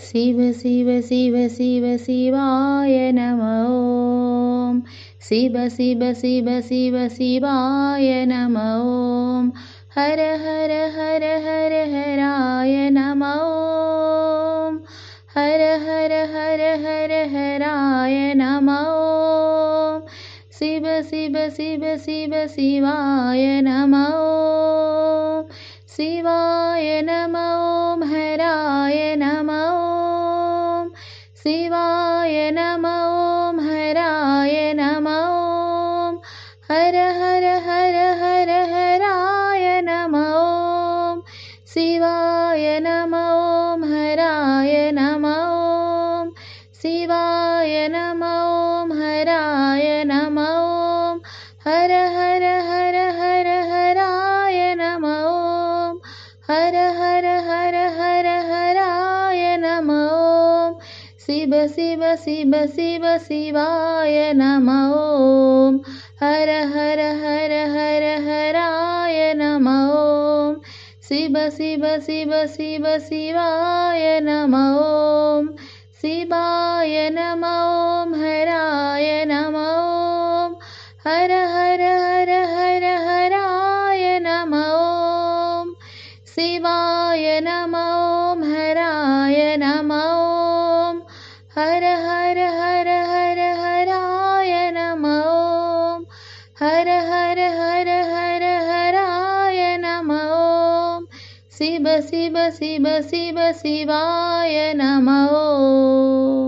शिव शिव शिव शिव शिवाय नमः ॐ शिव शिव शिव शिव शिवाय नमः ॐ हर हर हर हर हराय नमः ॐ हर हर हर हर हराय नमः ॐ शिव शिव शिव शिव शिवाय नमः ॐ शिवाय नमः ॐ हराय नमः ॐ शिवाय नमः ॐ हराय नमः ॐ हर हर हर हर हराय नमः ॐ शिवाय नमः ॐ हराय नमः ॐ शिवाय नमः ॐ हराय नमः ॐ हर हर हर हर हराय नमः ॐ हर हर हर हर हराय नमः ॐ शिव शिव शिव शिव शिवाय नमः ॐ हर हर हर हर हराय नमः ॐ शिव शिव शिव शिव शिवाय नमः ॐ शिवाय नमः ॐ हराय नमः ॐ हर हर हर हर हराय नमः ॐ शिवाय नमः ॐ हराय नमः ॐ हर हर हर हर हराय नमः ॐ हर हर हर हर हराय नमः ॐ शिव शिव शिव शिव शिवाय नमः ॐ।